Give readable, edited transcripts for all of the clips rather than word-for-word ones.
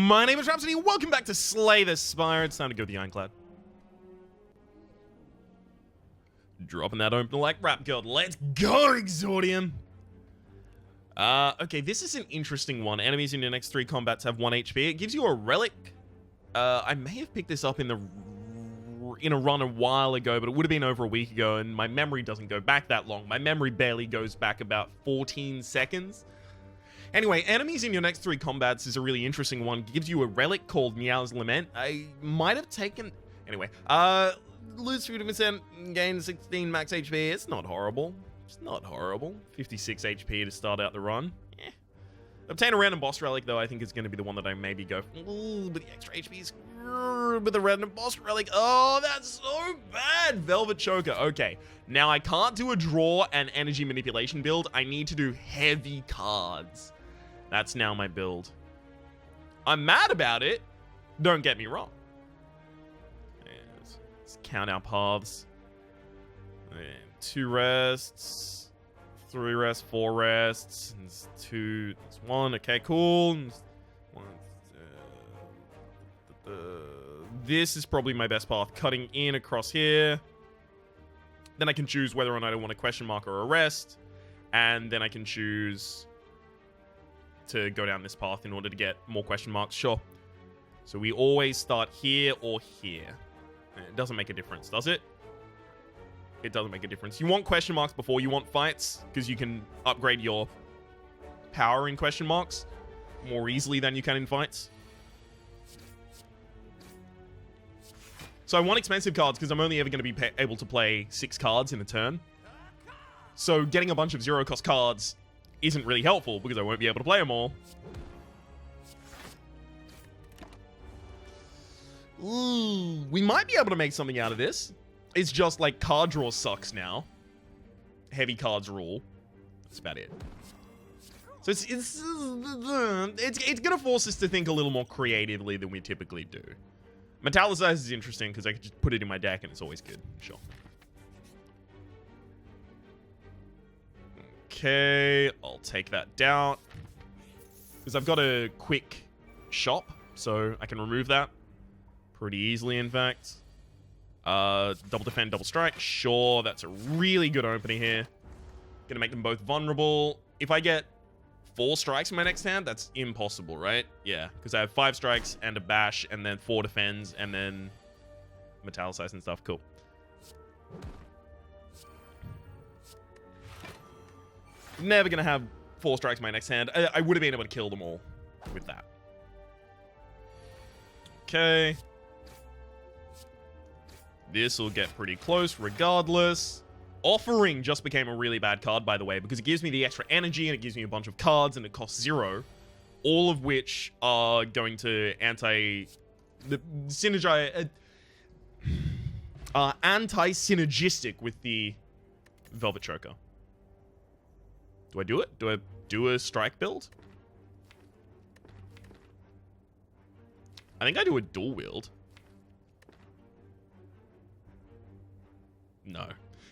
My name is Rhapsody, welcome back to Slay the Spire. It's time to go with the Ironclad. Dropping that open like rap god. Let's go, Exordium! Okay, this is an interesting one. Enemies in your next 3 combats have 1 HP. It gives you a relic. I may have picked this up in a run a while ago, but it would have been over a week ago, and my memory doesn't go back that long. My memory barely goes back about 14 seconds. Anyway, enemies in your next 3 combats is a really interesting one. It gives you a relic called Meow's Lament. I might have taken... Anyway, lose 50%, gain 16 max HP. It's not horrible. It's not horrible. 56 HP to start out the run. Yeah. Obtain a random boss relic, though, I think is going to be the one that I maybe go... Ooh, but the extra HP is... With the random boss relic. Oh, that's so bad. Velvet Choker. Okay, now I can't do a draw and energy manipulation build. I need to do heavy cards. That's now my build. I'm mad about it. Don't get me wrong. Let's count our paths. 2 rests, 3 rests, 4 rests, and 2, it's 1. Okay, cool. This is probably my best path. Cutting in across here. Then I can choose whether or not I want a question mark or a rest. And then I can choose to go down this path in order to get more question marks. Sure. So we always start here or here. It doesn't make a difference, does it? It doesn't make a difference. You want question marks before you want fights, because you can upgrade your power in question marks more easily than you can in fights. So I want expensive cards because I'm only ever going to be able to play 6 cards in a turn. So getting a bunch of 0-cost cards isn't really helpful because I won't be able to play them all. Ooh, we might be able to make something out of this. It's just like card draw sucks now. Heavy cards rule. That's about it. So it's gonna force us to think a little more creatively than we typically do. Metallicize is interesting because I could just put it in my deck and it's always good. Sure. Okay, I'll take that down. Because I've got a quick shop, so I can remove that pretty easily, in fact. Double defend, double strike. Sure, that's a really good opening here. Gonna make them both vulnerable. If I get 4 strikes in my next hand, that's impossible, right? Yeah, because I have 5 strikes and a bash, and then 4 defends, and then metallicize and stuff. Cool. Never gonna have 4 strikes in my next hand. I would have been able to kill them all with that. Okay. This will get pretty close regardless. Offering just became a really bad card, by the way, because it gives me the extra energy and it gives me a bunch of cards and it costs 0. All of which are going to anti-synergistic with the Velvet Choker. Do I do it? Do I do a strike build? I think I do a dual wield. No.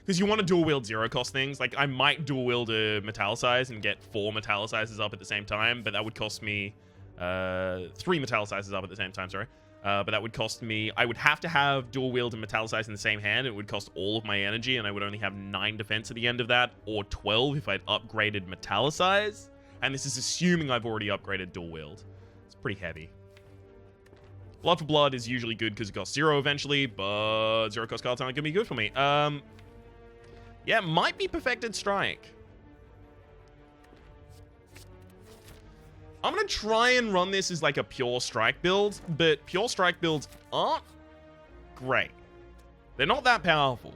Because you want to dual wield 0-cost things. Like, I might dual wield a metallicize and get 4 metallicizes up at the same time, but that would cost me 3 metallicizes up at the same time, sorry. But that would cost me... I would have to have dual wield and metallicize in the same hand. It would cost all of my energy, and I would only have 9 defense at the end of that, or 12 if I'd upgraded metallicize. And this is assuming I've already upgraded dual wield. It's pretty heavy. Blood for blood is usually good because it costs 0 eventually, but 0-cost cards aren't going to be good for me. Yeah, might be Perfected Strike. I'm going to try and run this as like a pure strike build, but pure strike builds aren't great. They're not that powerful.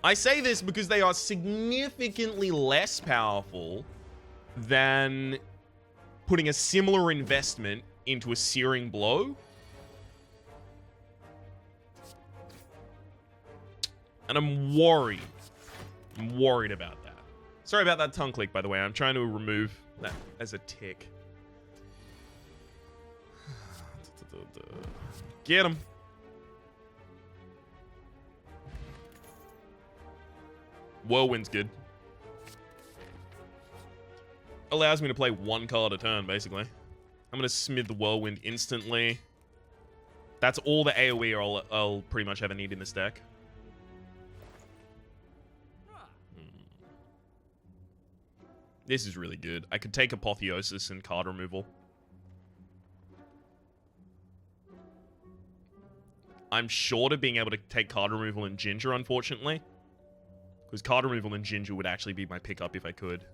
I say this because they are significantly less powerful than putting a similar investment into a Searing Blow. And I'm worried. I'm worried about that. Sorry about that tongue click, by the way. I'm trying to remove that as a tick. Get him. Whirlwind's good. allows me to play one card a turn, basically. I'm going to Smith the Whirlwind instantly. That's all the AoE I'll pretty much ever need in this deck. This is really good. I could take Apotheosis and card removal. I'm short of being able to take card removal and Ginger, unfortunately. Because card removal and Ginger would actually be my pickup if I could.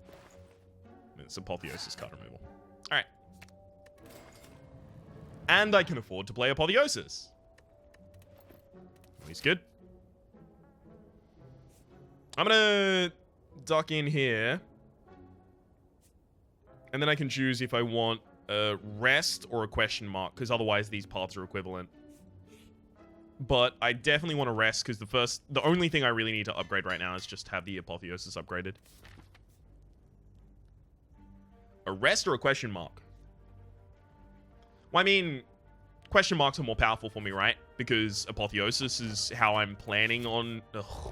It's Apotheosis card removal. Alright. And I can afford to play Apotheosis. He's good. I'm gonna duck in here. And then I can choose if I want a rest or a question mark, because otherwise these paths are equivalent. But I definitely want to rest, because the only thing I really need to upgrade right now is just have the Apotheosis upgraded. A rest or a question mark? Well, I mean, question marks are more powerful for me, right? Because Apotheosis is how I'm planning on... Ugh.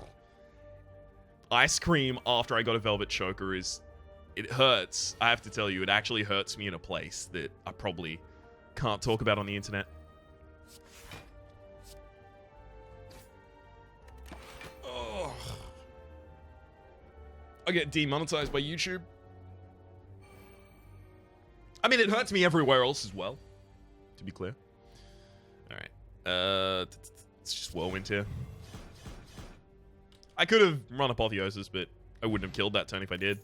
Ice cream after I got a Velvet Choker is... It hurts. I have to tell you, it actually hurts me in a place that I probably can't talk about on the internet. Oh. I get demonetized by YouTube. I mean, it hurts me everywhere else as well, to be clear. Alright. It's just Whirlwind here. I could have run Apotheosis, but I wouldn't have killed that turn if I did.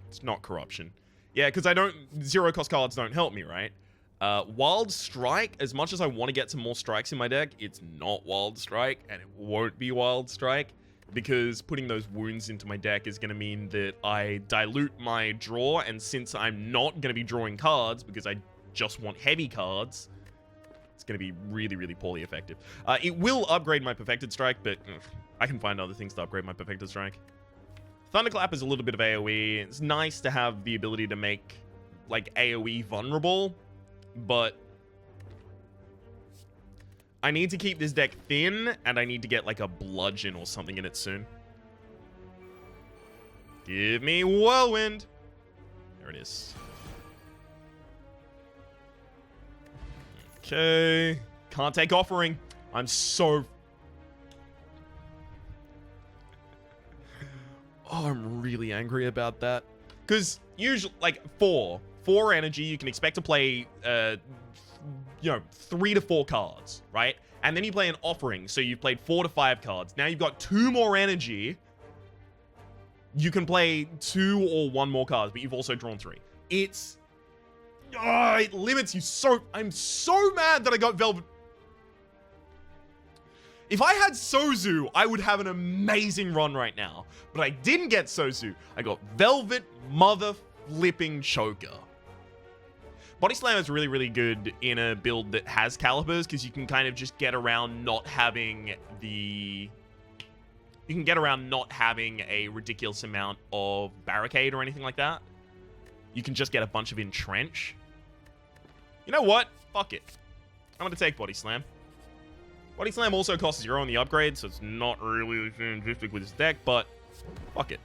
It's not corruption. Yeah, because I don't... Zero cost cards don't help me, right? Wild Strike, as much as I want to get some more strikes in my deck, it's not Wild Strike, and it won't be Wild Strike, because putting those wounds into my deck is going to mean that I dilute my draw, and since I'm not going to be drawing cards, because I just want heavy cards, it's going to be really, really poorly effective. It will upgrade my Perfected Strike, but I can find other things to upgrade my Perfected Strike. Thunderclap is a little bit of AoE. It's nice to have the ability to make, like, AoE vulnerable, but I need to keep this deck thin, and I need to get, like, a Bludgeon or something in it soon. Give me Whirlwind! There it is. Okay. Can't take Offering. I'm so... Oh, I'm really angry about that. Because usually, like, 4 energy, you can expect to play, 3 to 4 cards, right? And then you play an Offering, so you've played 4 to 5 cards. Now you've got 2 more energy. You can play 2 or 1 more cards, but you've also drawn 3. It's... it limits you so... I'm so mad that I got Velvet... If I had Sozu, I would have an amazing run right now. But I didn't get Sozu. I got Velvet Mother Flipping Choker. Body Slam is really, really good in a build that has Calipers, because you can kind of just get around not having the... You can get around not having a ridiculous amount of Barricade or anything like that. You can just get a bunch of Entrench. You know what? Fuck it. I'm going to take Body Slam. Body Slam also costs 0 on the upgrade, so it's not really synergistic with this deck, but fuck it.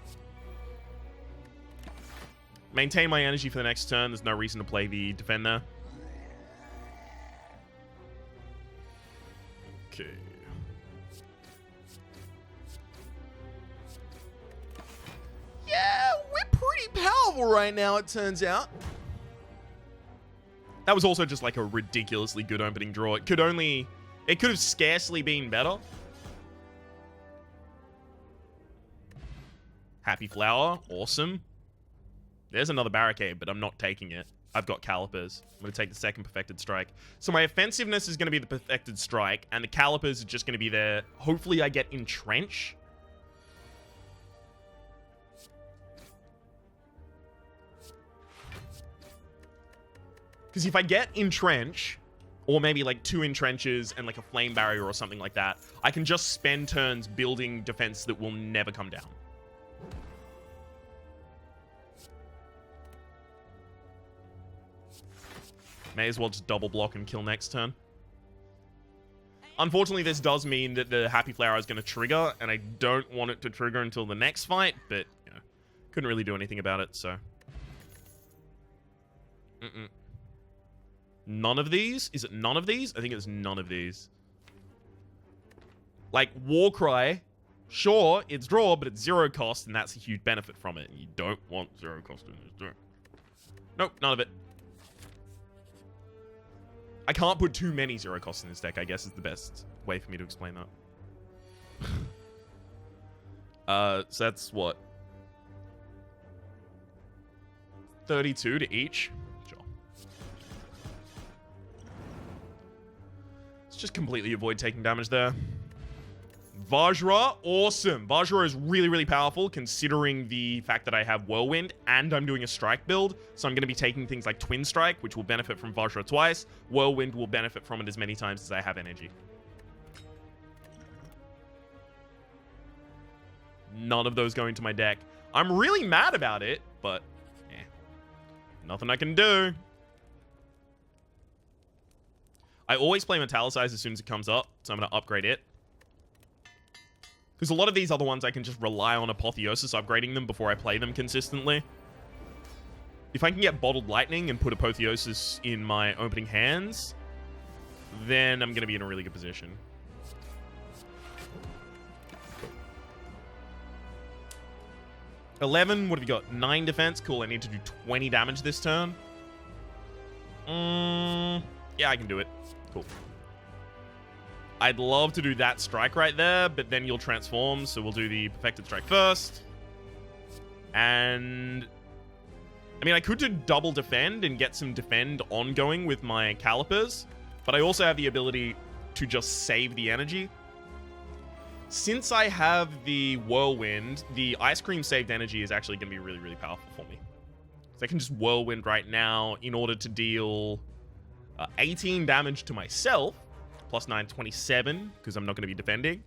Maintain my energy for the next turn. There's no reason to play the Defender. Okay. Yeah, we're pretty powerful right now, it turns out. That was also just like a ridiculously good opening draw. It could have scarcely been better. Happy Flower. Awesome. There's another Barricade, but I'm not taking it. I've got Calipers. I'm going to take the second Perfected Strike. So my offensiveness is going to be the Perfected Strike, and the Calipers are just going to be there. Hopefully I get Entrench. Because if I get Entrench... or maybe like 2 Entrenches and like a Flame Barrier or something like that, I can just spend turns building defense that will never come down. May as well just double block and kill next turn. Unfortunately, this does mean that the Happy Flower is going to trigger, and I don't want it to trigger until the next fight, but, you know, couldn't really do anything about it, so. None of these? Is it none of these? I think it's none of these. Like, Warcry, sure, it's draw, but it's 0 cost, and that's a huge benefit from it. You don't want 0 cost in this deck. Nope, none of it. I can't put too many 0 costs in this deck, I guess is the best way for me to explain that. So that's what? 32 to each? Sure. Let's just completely avoid taking damage there. Vajra, awesome. Vajra is really, really powerful considering the fact that I have Whirlwind and I'm doing a strike build. So I'm going to be taking things like Twin Strike, which will benefit from Vajra twice. Whirlwind will benefit from it as many times as I have energy. None of those go into my deck. I'm really mad about it, but nothing I can do. I always play Metallicize as soon as it comes up, so I'm going to upgrade it. Because a lot of these other ones, I can just rely on Apotheosis upgrading them before I play them consistently. If I can get Bottled Lightning and put Apotheosis in my opening hands, then I'm going to be in a really good position. $11, what have you got? 9 defense. Cool, I need to do 20 damage this turn. Yeah, I can do it. Cool. I'd love to do that strike right there, but then you'll transform, so we'll do the Perfected Strike first. And I mean, I could do double defend and get some defend ongoing with my Calipers, but I also have the ability to just save the energy. Since I have the Whirlwind, the Ice Cream saved energy is actually going to be really, really powerful for me. So I can just Whirlwind right now in order to deal 18 damage to myself, plus 9, 27, because I'm not going to be defending,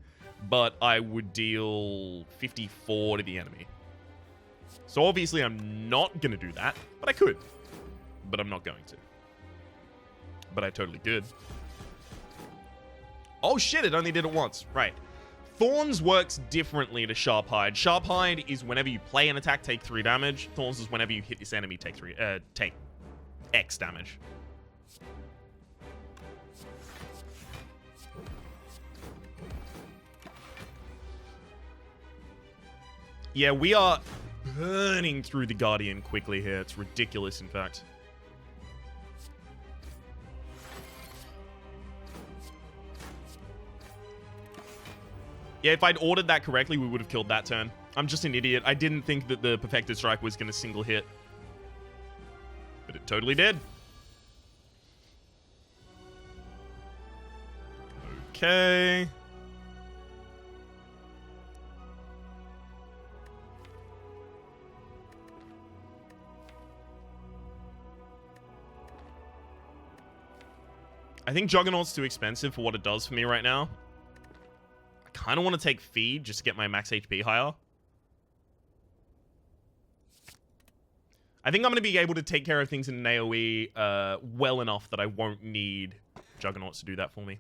but I would deal 54 to the enemy. So obviously I'm not going to do that, but I could. But I'm not going to. But I totally could. Oh shit, it only did it once. Right. Thorns works differently to Sharp Hide. Sharp Hide is whenever you play an attack, take 3 damage. Thorns is whenever you hit this enemy, take X damage. Yeah, we are burning through the Guardian quickly here. It's ridiculous, in fact. Yeah, if I'd ordered that correctly, we would have killed that turn. I'm just an idiot. I didn't think that the Perfected Strike was going to single hit. But it totally did. Okay. I think Juggernaut's too expensive for what it does for me right now. I kind of want to take Feed just to get my max HP higher. I think I'm going to be able to take care of things in an AoE well enough that I won't need Juggernauts to do that for me.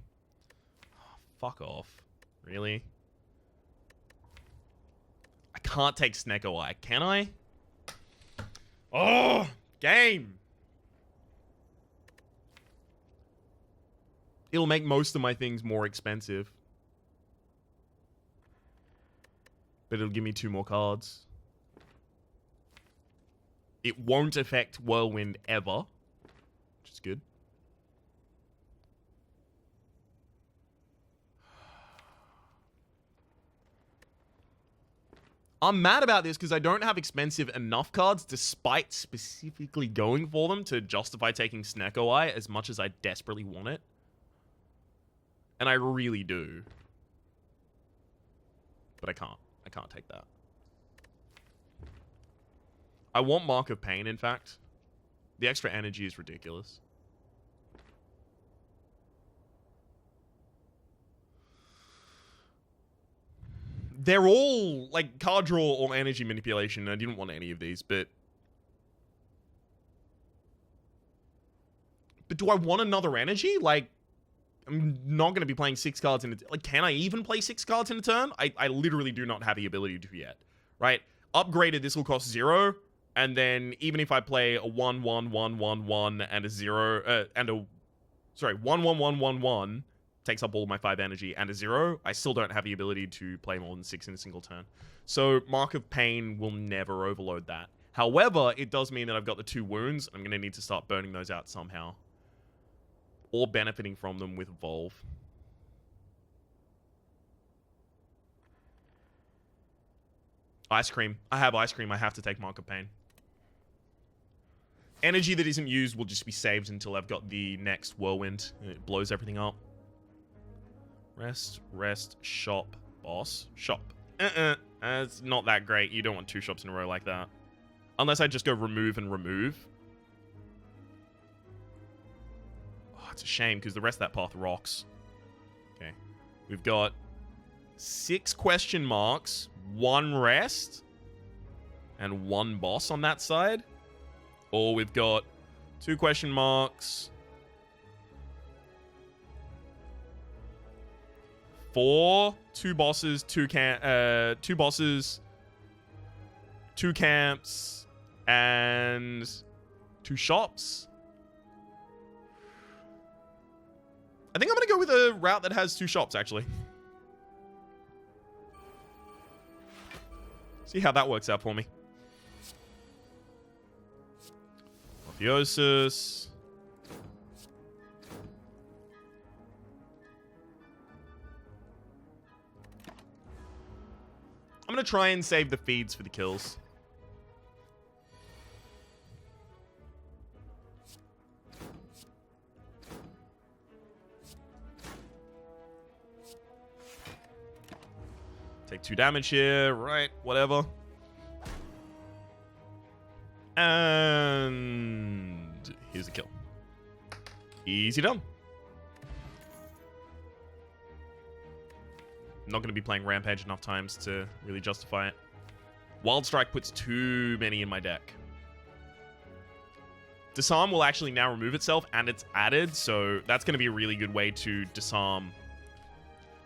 Oh, fuck off. Really? I can't take Snecko Eye, can I? Oh, game! It'll make most of my things more expensive. But it'll give me 2 more cards. It won't affect Whirlwind ever, which is good. I'm mad about this because I don't have expensive enough cards despite specifically going for them to justify taking Snecko Eye as much as I desperately want it. And I really do. But I can't. I can't take that. I want Mark of Pain, in fact. The extra energy is ridiculous. They're all, like, card draw or energy manipulation. I didn't want any of these, but... But do I want another energy? Like, I'm not going to be playing 6 cards in a... Like, can I even play 6 cards in a turn? I literally do not have the ability to yet. Right? Upgraded, this will cost 0. And then even if I play a 1, 1, 1, 1, 1, and a 0... and a... Sorry, 1, 1, 1, 1, 1... takes up all my 5 energy, and a 0, I still don't have the ability to play more than 6 in a single turn. So Mark of Pain will never overload that. However, it does mean that I've got the 2 wounds. I'm going to need to start burning those out somehow. Or benefiting from them with Evolve. Ice Cream. I have Ice Cream. I have to take Mark of Pain. Energy that isn't used will just be saved until I've got the next Whirlwind. It blows everything up. Rest, rest, shop, boss, shop. It's not that great. You don't want 2 shops in a row like that. Unless I just go remove and remove. Oh, it's a shame because the rest of that path rocks. Okay. We've got 6 question marks, 1 rest, and 1 boss on that side. Or we've got 2 question marks, 4, 2 bosses, 2 bosses, 2 camps, and 2 shops. I think I'm gonna go with a route that has 2 shops, actually. See how that works out for me. Apotheosis. I'm going to try and save the feeds for the kills. Take 2 damage here, right? Whatever. And here's a kill. Easy done. I'm not going to be playing Rampage enough times to really justify it. Wild Strike puts too many in my deck. Disarm will actually now remove itself, and it's added, so that's going to be a really good way to disarm.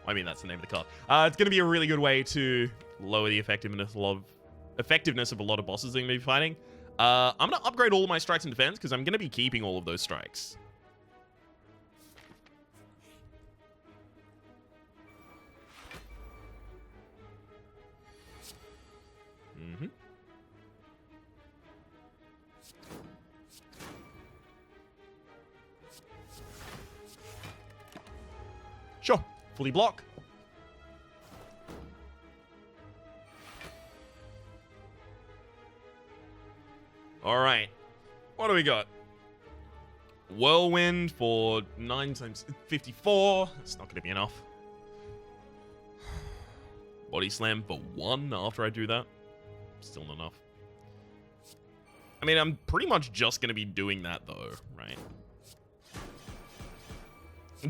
I mean, that's the name of the card. It's going to be a really good way to lower the effectiveness of a lot of bosses that I'm going to be fighting. I'm going to upgrade all of my strikes and defense, because I'm going to be keeping all of those strikes. Sure. Fully block. Alright. What do we got? Whirlwind for 9 times 54. That's not going to be enough. Body Slam for 1 after I do that. Still not enough. I mean, I'm pretty much just going to be doing that, though, right?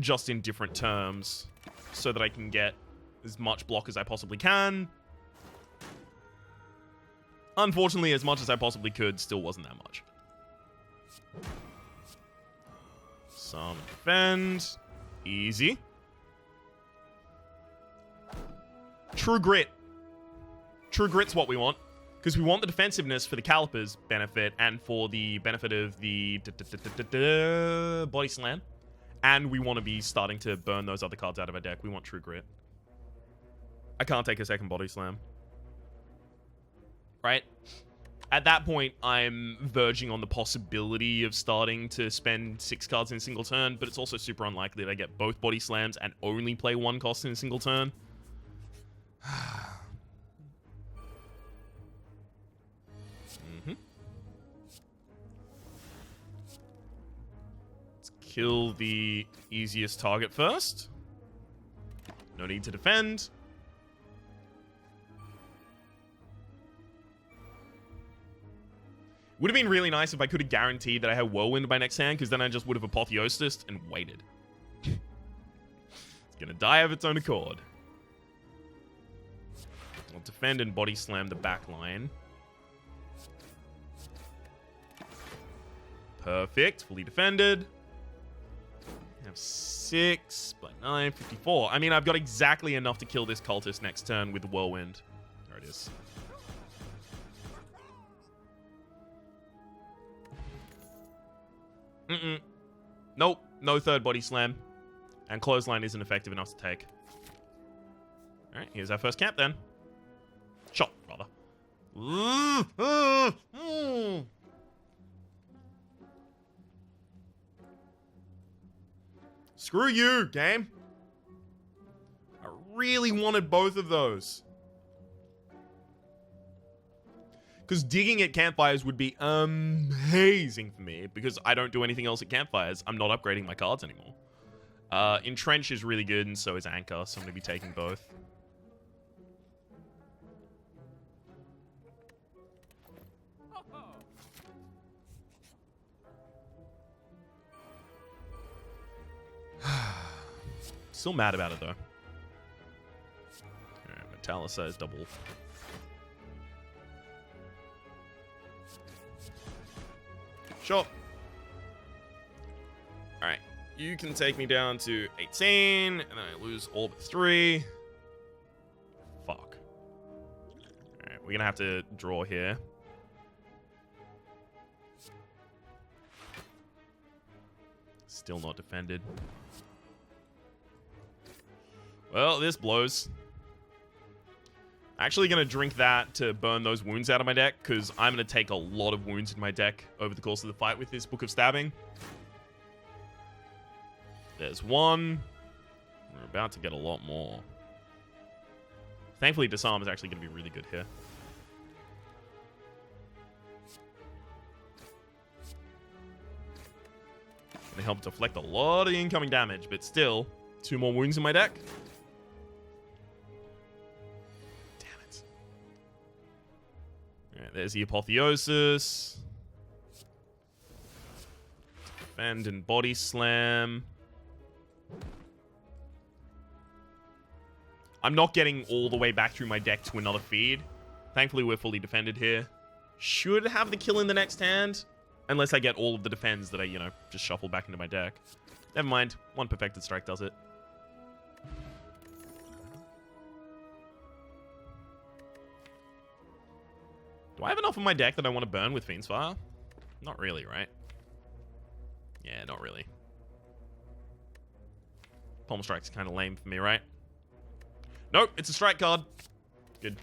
Just in different terms, so that I can get as much block as I possibly can. Unfortunately, as much as I possibly could still wasn't that much. Some defend. Easy. True Grit. True Grit's what we want. Because we want the defensiveness for the Caliper's benefit and for the benefit of the Body Slam. And we want to be starting to burn those other cards out of our deck. We want True Grit. I can't take a second Body Slam. Right? At that point, I'm verging on the possibility of starting to spend 6 cards in a single turn, but it's also super unlikely that I get both Body Slams and only play 1 cost in a single turn. Kill the easiest target first. No need to defend. Would have been really nice if I could have guaranteed that I had Whirlwind by next hand, because then I just would have Apotheosised and waited. It's gonna die of its own accord. I'll defend and Body Slam the back line. Perfect. Fully defended. Have have 6, but 9, 54. I mean, I've got exactly enough to kill this cultist next turn with the Whirlwind. There it is. Nope, no third body slam. And clothesline isn't effective enough to take. Alright, here's our first camp then. Shot, rather. Screw you, game. I really wanted both of those. Because digging at campfires would be amazing for me, because I don't do anything else at campfires. I'm not upgrading my cards anymore. Entrench is really good, and so is Anchor, so I'm going to be taking both. Still mad about it, though. Alright, Metallicize double. Sure. Alright. You can take me down to 18, and then I lose all but 3. Fuck. Alright, we're gonna have to draw here. Still not defended. Well, this blows. Actually gonna drink that to burn those wounds out of my deck, because I'm gonna take a lot of wounds in my deck over the course of the fight with this Book of Stabbing. There's one. We're about to get a lot more. Thankfully, Disarm is actually gonna be really good here. Gonna help deflect a lot of incoming damage, but still, 2 more wounds in my deck. There's the Apotheosis. Defend and Body Slam. I'm not getting all the way back through my deck to another feed. Thankfully, we're fully defended here. Should have the kill in the next hand. Unless I get all of the defends that I, you know, just shuffle back into my deck. Never mind. 1 Perfected Strike does it. Do I have enough in my deck that I want to burn with Fiend's Fire? Not really, right? Yeah, not really. Palm Strike's kind of lame for me, right? Nope, it's a strike card. Good.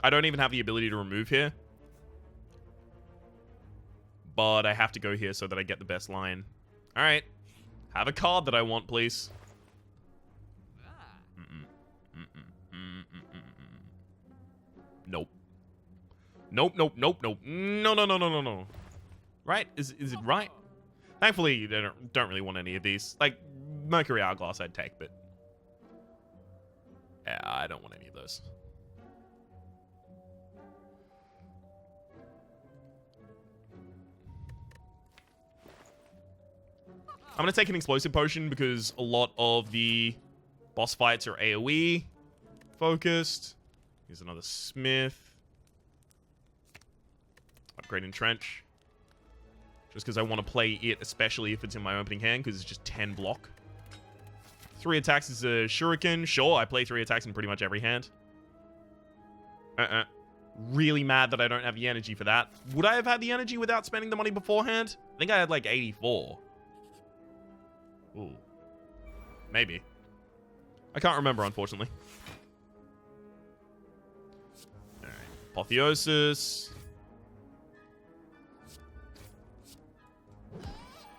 I don't even have the ability to remove here. But I have to go here so that I get the best line. Alright. Have a card that I want, please. Nope. Nope, nope, nope, nope. No, no, no, no, no, no. Right? Is it right? Thankfully, you don't really want any of these. Like, Mercury Hourglass I'd take, but... yeah, I don't want any of those. I'm going to take an Explosive Potion because a lot of the boss fights are AoE focused. Here's another Smith. Upgrade Entrench. Just because I want to play it, especially if it's in my opening hand, because it's just 10 block. 3 attacks is a Shuriken. Sure, I play 3 attacks in pretty much every hand. Really mad that I don't have the energy for that. Would I have had the energy without spending the money beforehand? I think I had like 84. Ooh. Maybe. I can't remember, unfortunately. Alright. Apotheosis.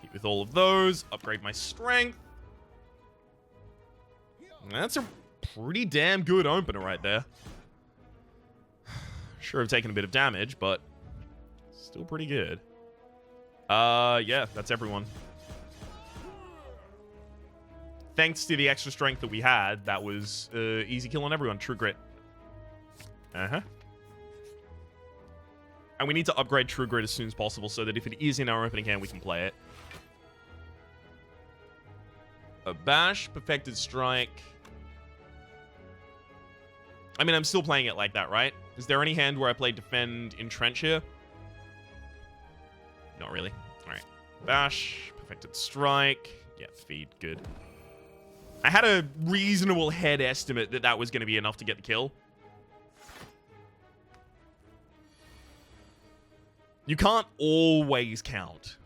Hit with all of those. Upgrade my strength. That's a pretty damn good opener right there. Sure, I've taken a bit of damage, but still pretty good. Yeah, that's everyone. Thanks to the extra strength that we had, that was easy kill on everyone. True Grit. And we need to upgrade True Grit as soon as possible so that if it is in our opening hand, we can play it. A Bash, Perfected Strike. I mean, I'm still playing it like that, right? Is there any hand where I play Defend, Entrench here? Not really. Alright. Bash, Perfected strike. Yeah, feed. Good. I had a reasonable head estimate that that was going to be enough to get the kill. You can't always count.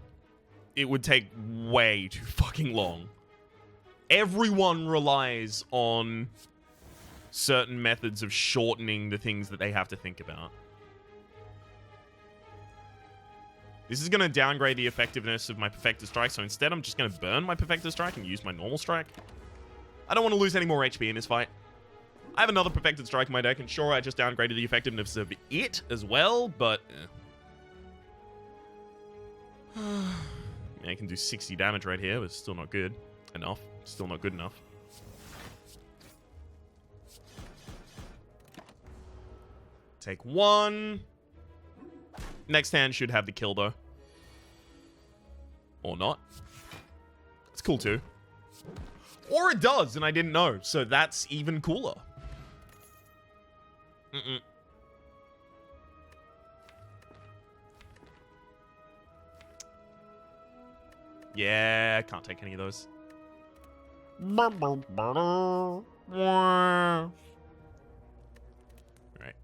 It would take way too fucking long. Everyone relies on certain methods of shortening the things that they have to think about. This is going to downgrade the effectiveness of my Perfected Strike, so instead I'm just going to burn my Perfected Strike and use my normal strike. I don't want to lose any more HP in this fight. I have another Perfected Strike in my deck, and sure, I just downgraded the effectiveness of it as well, but... I can do 60 damage right here, but it's still not good enough. Still not good enough. Take one. Next hand should have the kill, though. Or not. It's cool, too. Or it does, and I didn't know, so that's even cooler. Yeah, I can't take any of those. Alright,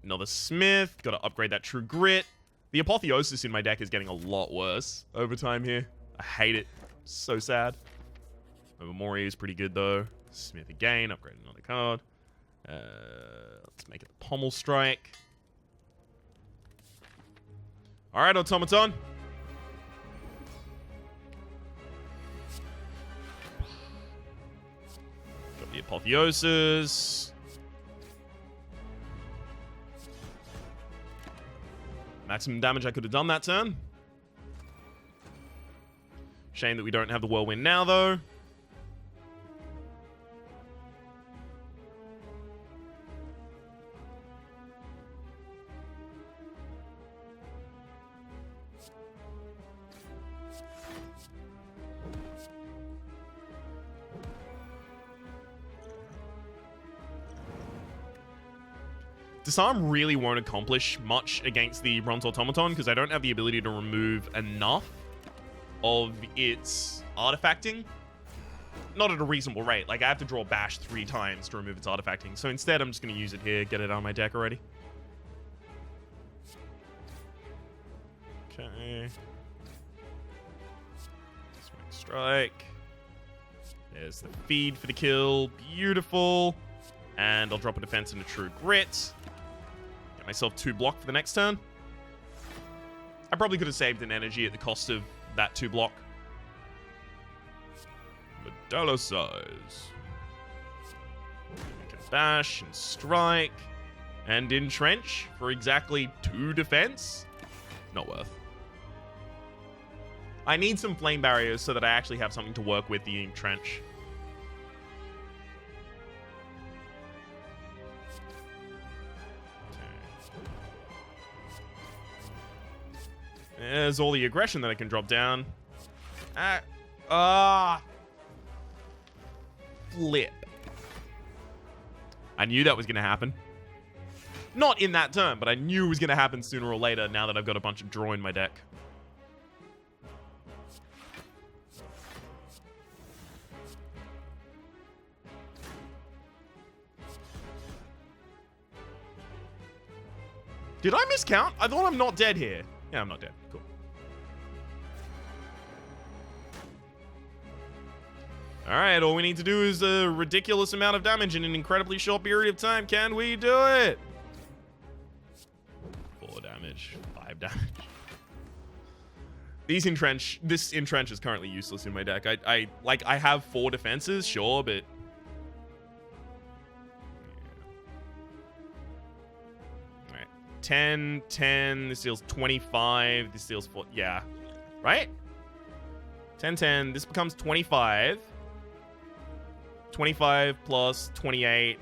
another Smith. Gotta upgrade that True Grit. The Apotheosis in my deck is getting a lot worse over time here. I hate it. So sad. My Memory is pretty good, though. Smith again. Upgrade another card. Let's make it the Pommel Strike. Alright, Automaton. Got the Apotheosis. Maximum damage I could have done that turn. Shame that we don't have the Whirlwind now, though. Disarm really won't accomplish much against the Bronze Automaton because I don't have the ability to remove enough of its artifacting. Not at a reasonable rate. Like, I have to draw Bash 3 times to remove its artifacting. So instead, I'm just going to use it here, get it out of my deck already. Okay. Swing strike. There's the feed for the kill. Beautiful. And I'll drop a defense and a True Grit. Get myself 2 block for the next turn. I probably could have saved an energy at the cost of that 2 block. Medalla size. I can bash and strike and entrench for exactly 2 defense. Not worth. I need some flame barriers so that I actually have something to work with the entrench. There's all the aggression that I can drop down. Flip. I knew that was going to happen. Not in that turn, but I knew it was going to happen sooner or later now that I've got a bunch of draw in my deck. Did I miscount? I thought I'm not dead here. Yeah, I'm not dead. Cool. Alright, all we need to do is a ridiculous amount of damage in an incredibly short period of time. Can we do it? 4 damage. 5 damage. This entrench is currently useless in my deck. I have 4 defenses, sure, but... 10, 10, this deals 25, this deals 4, yeah. Right? 10, 10, this becomes 25. 25 plus 28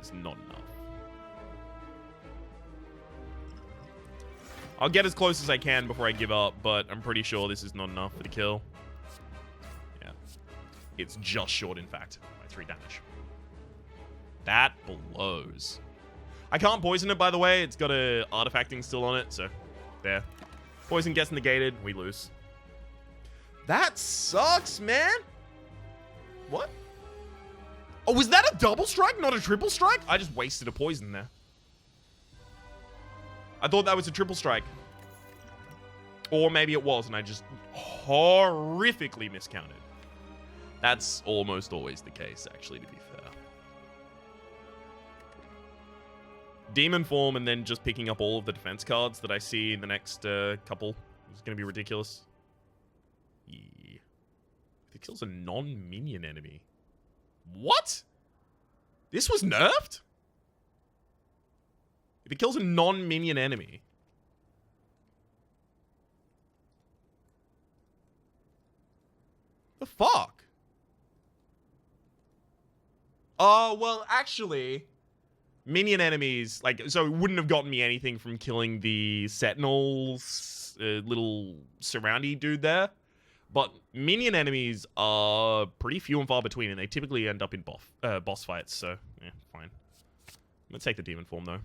is not enough. I'll get as close as I can before I give up, but I'm pretty sure this is not enough for the kill. Yeah. It's just short, in fact, by 3 damage. That blows. I can't poison it, by the way. It's got a artifacting still on it, so there. Poison gets negated, we lose. That sucks, man. What? Oh, was that a double strike, not a triple strike? I just wasted a poison there. I thought that was a triple strike. Or maybe it was, and I just horrifically miscounted. That's almost always the case, actually, to be fair. Demon form and then just picking up all of the defense cards that I see in the next couple is going to be ridiculous. Yeah. If it kills a non-minion enemy. What? This was nerfed? If it kills a non-minion enemy. The fuck? Oh, well, actually, minion enemies, like, so it wouldn't have gotten me anything from killing the Sentinel's little surroundy dude there. But minion enemies are pretty few and far between, and they typically end up in boss fights, so, yeah, fine. I'm gonna take the demon form, though.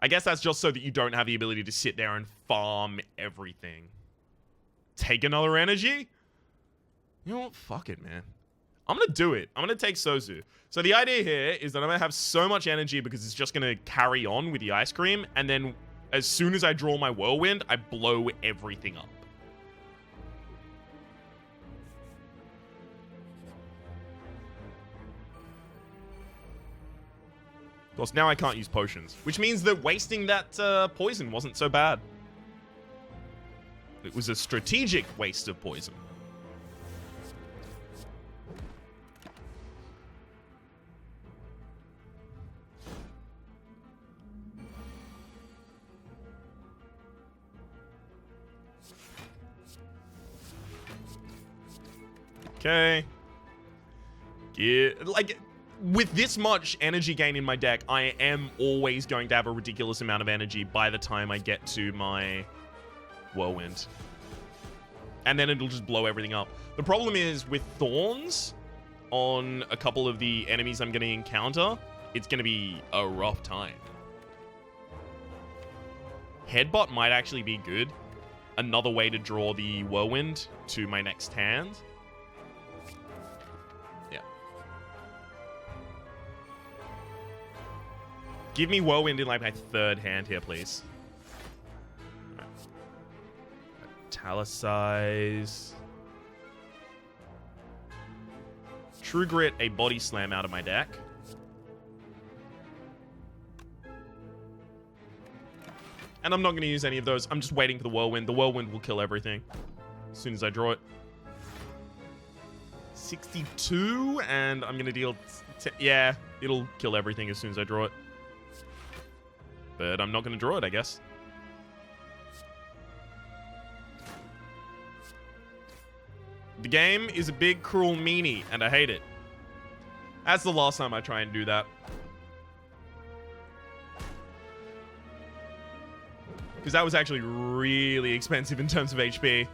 I guess that's just so that you don't have the ability to sit there and farm everything. Take another energy? You know what? Fuck it, man. I'm gonna do it. I'm gonna take Sozu. So the idea here is that I'm gonna have so much energy because it's just gonna carry on with the ice cream, and then as soon as I draw my whirlwind, I blow everything up. Of course, now I can't use potions, which means that wasting that poison wasn't so bad. It was a strategic waste of poison. Okay. Yeah, like, with this much energy gain in my deck, I am always going to have a ridiculous amount of energy by the time I get to my whirlwind. And then it'll just blow everything up. The problem is, with thorns on a couple of the enemies I'm going to encounter, it's going to be a rough time. Headbutt might actually be good. Another way to draw the whirlwind to my next hand. Give me whirlwind in like my third hand here, please. Right. Italicize. True Grit, a body slam out of my deck. And I'm not going to use any of those. I'm just waiting for the whirlwind. The whirlwind will kill everything as soon as I draw it. 62, and I'm going to deal... yeah, it'll kill everything as soon as I draw it. But I'm not going to draw it, I guess. The game is a big, cruel meanie, and I hate it. That's the last time I try and do that. Because that was actually really expensive in terms of HP.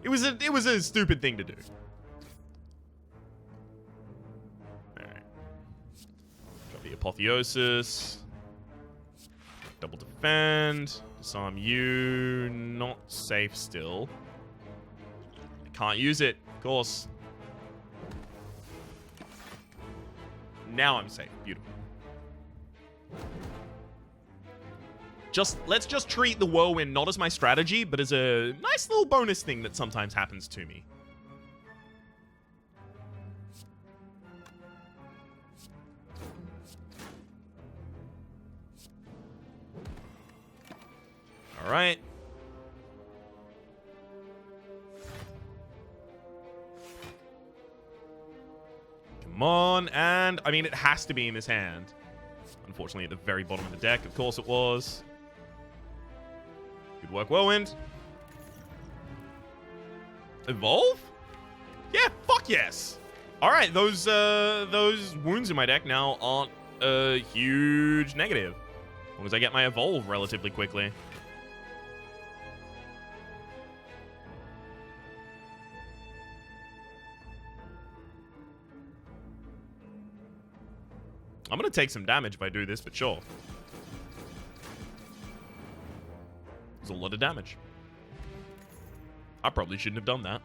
It was a stupid thing to do. Alright. Drop the Apotheosis. Double defend. Disarm you. Not safe still. I can't use it, of course. Now I'm safe. Beautiful. Let's just treat the whirlwind not as my strategy, but as a nice little bonus thing that sometimes happens to me. All right. Come on, and I mean, it has to be in his hand. Unfortunately, at the very bottom of the deck, of course it was. Good work, Whirlwind. Evolve? Yeah, fuck yes. All right, those wounds in my deck now aren't a huge negative, as long as I get my Evolve relatively quickly. I'm going to take some damage if I do this, but sure. There's a lot of damage. I probably shouldn't have done that.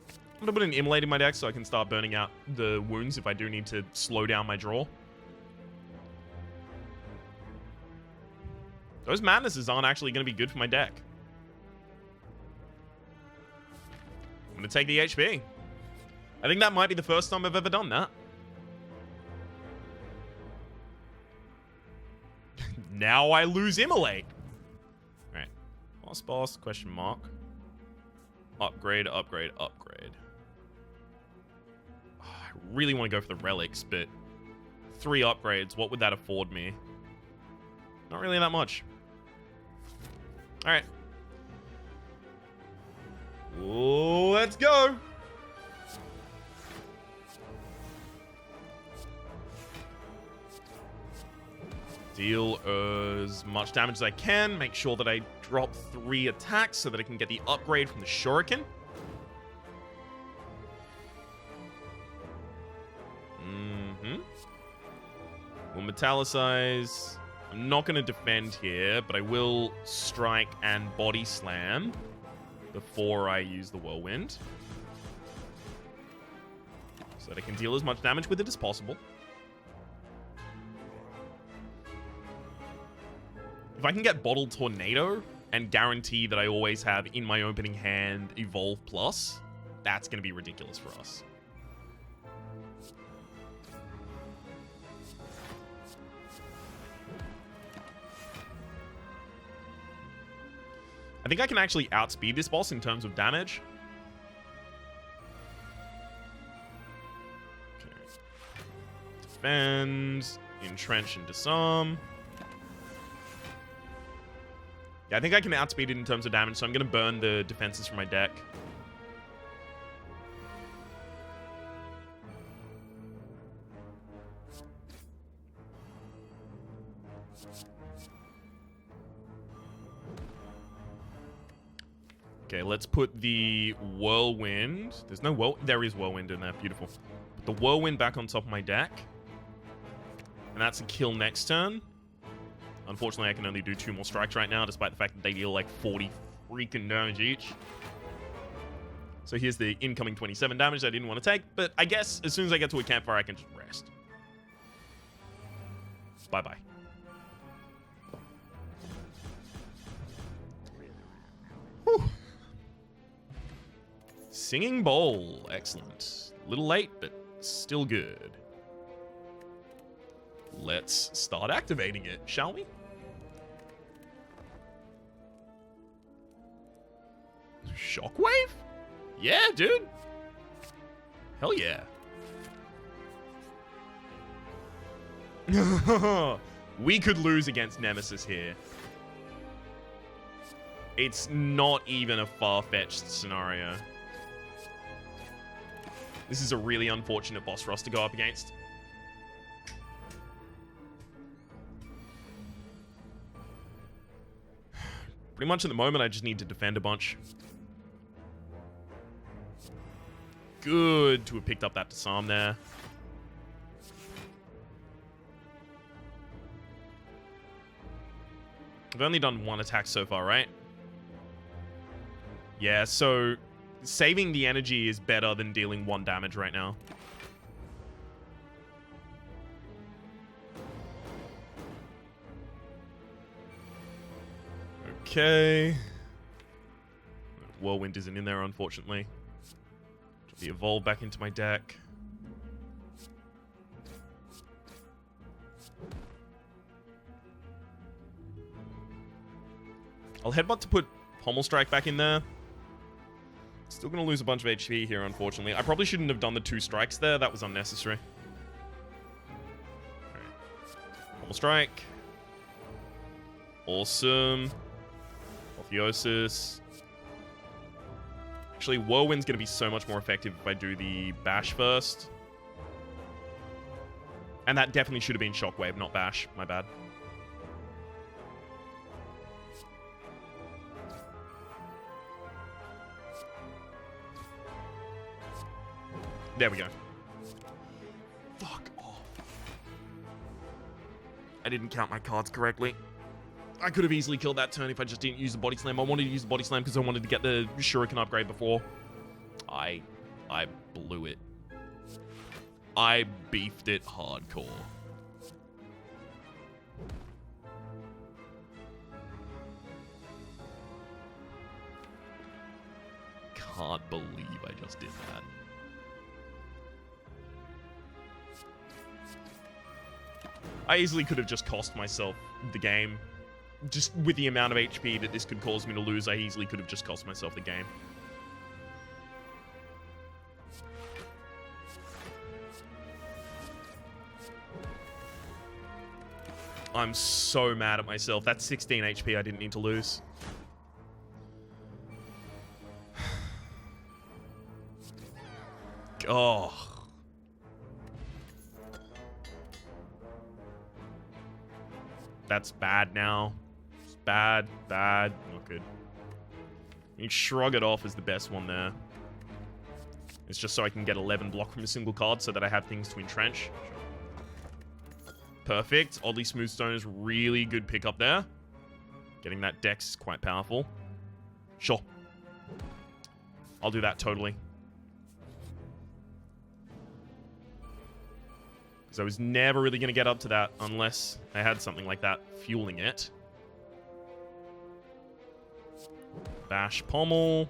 I'm going to put an Immolate in my deck so I can start burning out the wounds if I do need to slow down my draw. Those madnesses aren't actually going to be good for my deck. I'm going to take the HP. I think that might be the first time I've ever done that. Now I lose Immolate. Alright. Boss, question mark. Upgrade, upgrade, upgrade. Oh, I really want to go for the relics, but 3 upgrades, what would that afford me? Not really that much. Alright. Let's go! Deal as much damage as I can. Make sure that I drop 3 attacks so that I can get the upgrade from the Shuriken. We'll metallicize. I'm not going to defend here, but I will strike and body slam before I use the Whirlwind. So that I can deal as much damage with it as possible. If I can get Bottled Tornado and guarantee that I always have in my opening hand Evolve Plus, that's going to be ridiculous for us. I think I can actually outspeed this boss in terms of damage. Okay. Defend, entrench and disarm. Yeah, I think I can outspeed it in terms of damage, so I'm going to burn the defenses from my deck. Okay, let's put the Whirlwind. There's no Whirlwind. There is Whirlwind in there. Beautiful. Put the Whirlwind back on top of my deck. And that's a kill next turn. Unfortunately, I can only do 2 more strikes right now, despite the fact that they deal like 40 freaking damage each. So here's the incoming 27 damage I didn't want to take, but I guess as soon as I get to a campfire, I can just rest. Bye-bye. Whew. Singing Bowl. Excellent. A little late, but still good. Let's start activating it, shall we? Shockwave? Yeah, dude. Hell yeah. We could lose against Nemesis here. It's not even a far-fetched scenario. This is a really unfortunate boss for us to go up against. Pretty much at the moment, I just need to defend a bunch. Good to have picked up that disarm there. I've only done 1 attack so far, right? Yeah, so saving the energy is better than dealing 1 damage right now. Okay. Whirlwind isn't in there, unfortunately. Drop the Evolve back into my deck. I'll headbutt to put Pommel Strike back in there. Still going to lose a bunch of HP here, unfortunately. I probably shouldn't have done the 2 strikes there. That was unnecessary. Alright. Pommel Strike. Awesome. Apotheosis. Actually, Whirlwind's going to be so much more effective if I do the Bash first. And that definitely should have been Shockwave, not Bash. My bad. There we go. Fuck off. I didn't count my cards correctly. I could have easily killed that turn if I just didn't use the body slam. I wanted to use the body slam because I wanted to get the shuriken upgrade before. I blew it. I beefed it hardcore. Can't believe I just did that. I easily could have just cost myself the game. Just with the amount of HP that this could cause me to lose, I easily could have just cost myself the game. I'm so mad at myself. That's 16 HP I didn't need to lose. Oh. That's bad now. It's bad, bad, not good. You shrug it off as the best one there. It's just so I can get 11 block from a single card so that I have things to entrench. Sure. Perfect. Oddly Smooth Stone is really good pickup there. Getting that dex is quite powerful. Sure. I'll do that totally. Because I was never really going to get up to that unless I had something like that fueling it. Bash Pommel.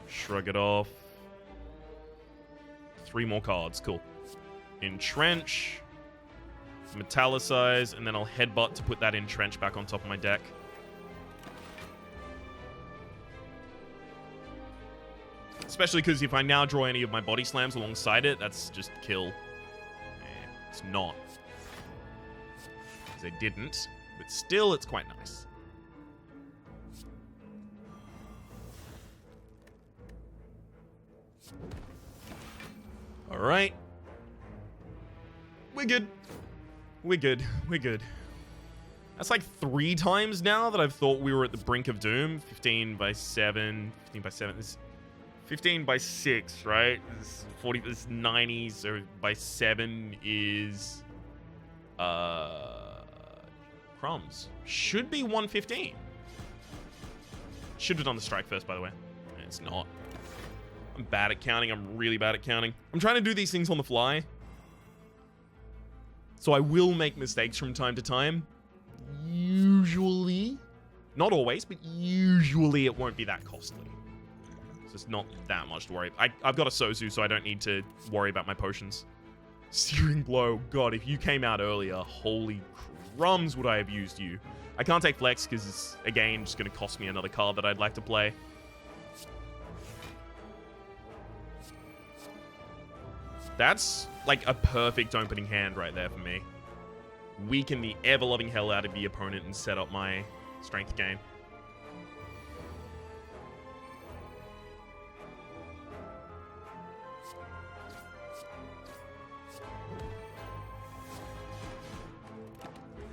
Shrug it off. 3 more cards. Cool. Entrench. Metallicize. And then I'll Headbutt to put that Entrench back on top of my deck. Especially because if I now draw any of my body slams alongside it, that's just kill. It's not. Because I didn't. But still, it's quite nice. Alright. We're good. We're good. We're good. That's like 3 times now that I've thought we were at the brink of doom. 15 by 7. 15 by 7. 15 by 6, right? This is 40, this is 90, so by 7 is crumbs. Should be 115. Should have done the strike first, by the way. It's not. I'm bad at counting. I'm really bad at counting. I'm trying to do these things on the fly. So I will make mistakes from time to time. Usually. Not always, but usually it won't be that costly. So it's not that much to worry. I've got a Sozu, so I don't need to worry about my potions. Searing Blow. God, if you came out earlier, holy crumbs would I have used you. I can't take Flex because it's, again, just going to cost me another card that I'd like to play. That's like a perfect opening hand right there for me. Weaken the ever-loving hell out of the opponent and set up my strength game.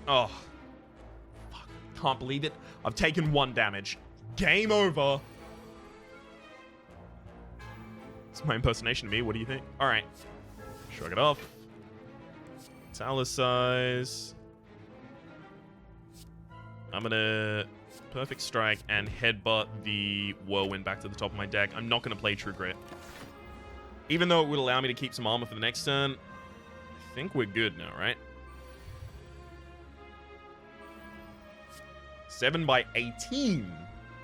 Oh. Fuck. Can't believe it. I've taken 1 damage. Game over. It's my impersonation of me. What do you think? Alright. Shrug it off. Metallicize. I'm gonna Perfect Strike and Headbutt the Whirlwind back to the top of my deck. I'm not gonna play True Grit. Even though it would allow me to keep some armor for the next turn, I think we're good now, right? 7 by 18.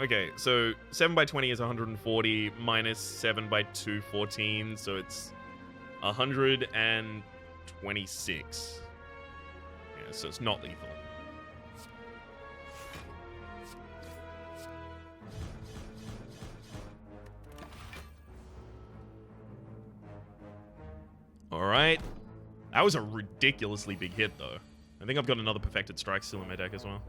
Okay, so 7 by 20 is 140, minus 7 by 2, 14, so it's 126. Yeah, so it's not lethal. Alright. That was a ridiculously big hit, though. I think I've got another Perfected Strike still in my deck as well.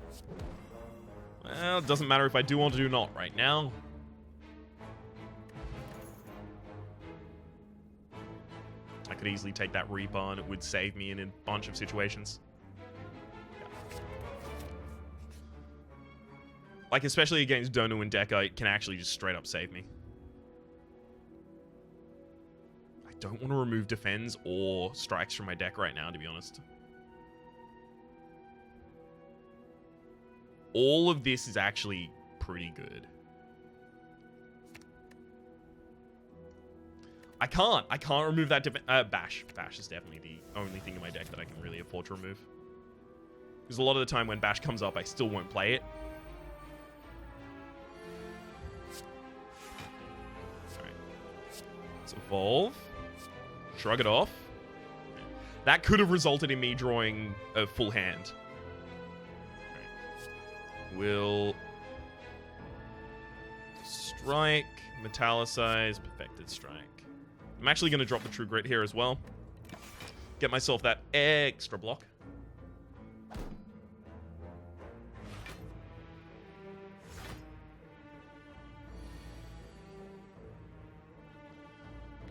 Well, it doesn't matter if I do or do not right now. I could easily take that Reaper and it would save me in a bunch of situations. Yeah. Like, especially against Donu and Deca, it can actually just straight up save me. I don't want to remove Defends or Strikes from my deck right now, to be honest. all of this is actually pretty good. I can't remove that Bash. Bash is definitely the only thing in my deck that I can really afford to remove. Because a lot of the time when Bash comes up, I still won't play it. Alright. Let's evolve. Shrug it off. That could have resulted in me drawing a full hand. Right. We'll strike, metallicize, perfected strike. I'm actually going to drop the True Grit here as well. Get myself that extra block.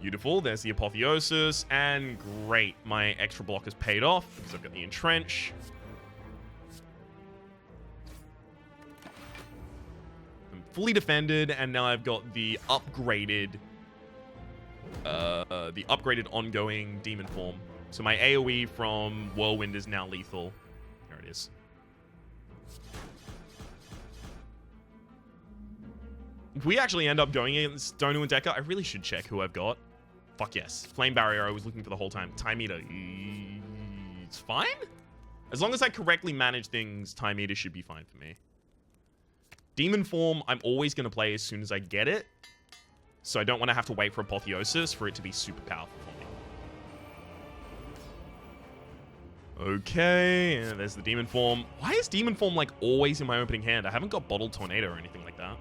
Beautiful. There's the Apotheosis. And great. My extra block has paid off because I've got the Entrench. I'm fully defended. And now I've got the upgraded ongoing Demon Form. So my AoE from Whirlwind is now lethal. There it is. If we actually end up going against Donu and Deca, I really should check who I've got. Fuck yes. Flame Barrier I was looking for the whole time. Time Eater. It's fine? As long as I correctly manage things, Time Eater should be fine for me. Demon Form, I'm always going to play as soon as I get it. So I don't want to have to wait for Apotheosis for it to be super powerful for me. Okay, and there's the Demon Form. Why is Demon Form, like, always in my opening hand? I haven't got Bottled Tornado or anything like that.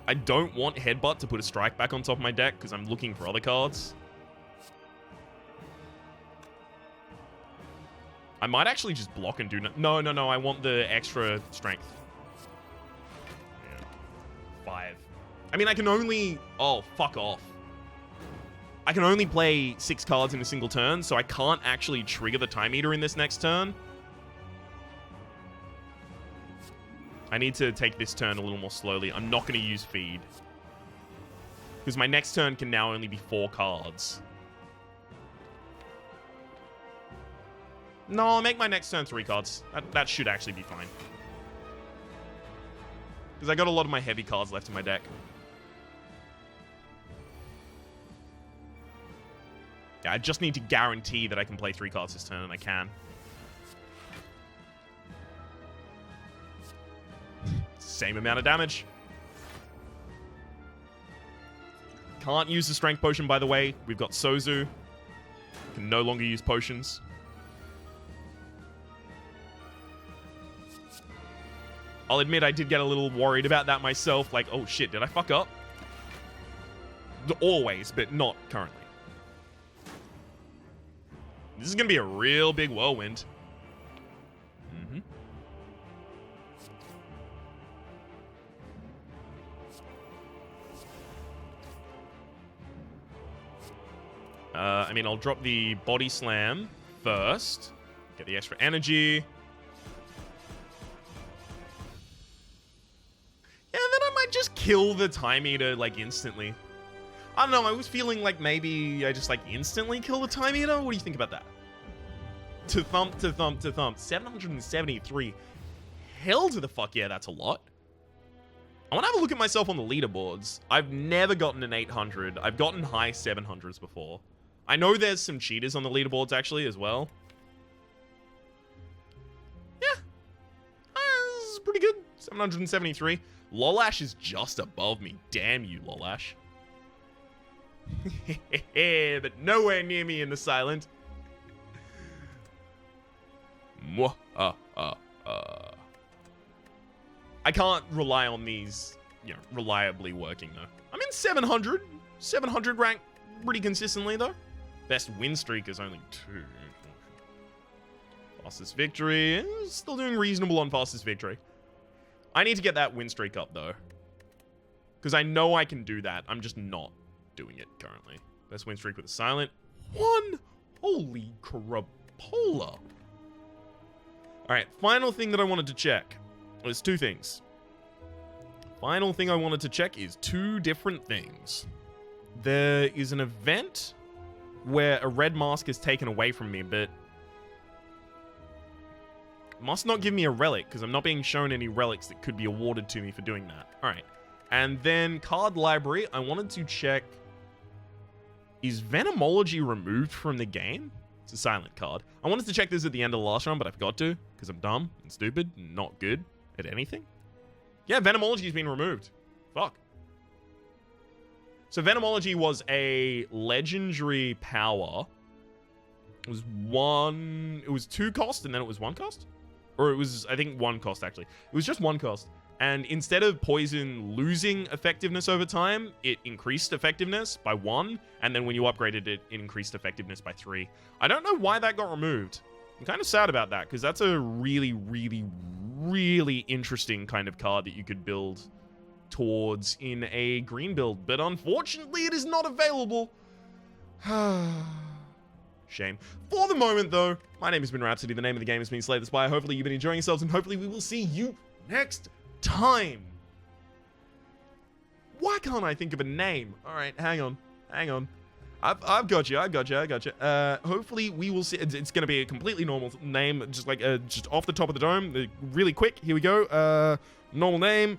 I don't want Headbutt to put a strike back on top of my deck because I'm looking for other cards. I might actually just block and do... No, I want the extra strength. Yeah. 5. I mean, I can only... Oh, fuck off. I can only play 6 cards in a single turn, so I can't actually trigger the Time Eater in this next turn. I need to take this turn a little more slowly. I'm not going to use Feed. Because my next turn can now only be 4 cards. No, I'll make my next turn 3 cards. That should actually be fine. Because I got a lot of my heavy cards left in my deck. Yeah, I just need to guarantee that I can play 3 cards this turn, and I can. Same amount of damage. Can't use the Strength Potion, by the way. We've got Sozu. Can no longer use potions. I'll admit I did get a little worried about that myself. Like, oh shit, did I fuck up? Always, but not currently. This is going to be a real big whirlwind. Mm-hmm. I mean, I'll drop the Body Slam first. Get the extra energy. Yeah, then I might just kill the Time Eater, like, instantly. I don't know, I was feeling like maybe I just, like, instantly kill the Time Eater? What do you think about that? To thump, to thump, to thump. 773. Hell to the fuck yeah, that's a lot. I want to have a look at myself on the leaderboards. I've never gotten an 800. I've gotten high 700s before. I know there's some cheaters on the leaderboards, actually, as well. Yeah. This is pretty good. 773. Lolash is just above me. Damn you, Lolash. But nowhere near me in the silent. I can't rely on these, reliably working, though. I'm in 700. 700 rank pretty consistently, though. Best win streak is only 2. Fastest victory. Still doing reasonable on fastest victory. I need to get that win streak up, though. Because I know I can do that. I'm just not doing it currently. Best win streak with a silent. 1! Holy crapola. Alright, final thing that I wanted to check. There's 2 things. Final thing I wanted to check is 2 different things. There is an event where a red mask is taken away from me, but Must not give me a relic, because I'm not being shown any relics that could be awarded to me for doing that. Alright. And then card library, I wanted to check... Is Venomology removed from the game? It's a silent card. I wanted to check this at the end of the last run, but I forgot to, because I'm dumb and stupid and not good at anything. Yeah, Venomology's been removed. Fuck. So Venomology was a legendary power. It was 2 cost and then it was 1 cost? Or it was, I think, 1 cost actually. It was just 1 cost. And instead of poison losing effectiveness over time, it increased effectiveness by 1. And then when you upgraded it, it increased effectiveness by 3. I don't know why that got removed. I'm kind of sad about that, because that's a really, really, really interesting kind of card that you could build towards in a green build. But unfortunately, it is not available. Shame. For the moment, though, my name has been Rhapsody. The name of the game has been Slay the Spire. Hopefully, you've been enjoying yourselves, and hopefully, we will see you next time. Why can't I think of a name? All right, hang on. I've got you. Hopefully we will see. It's going to be a completely normal name, just like just off the top of the dome. Really quick. Here we go. Normal name: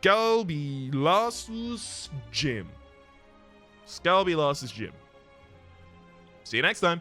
Scalbylasus Gym. Scalbylasus Gym. See you next time.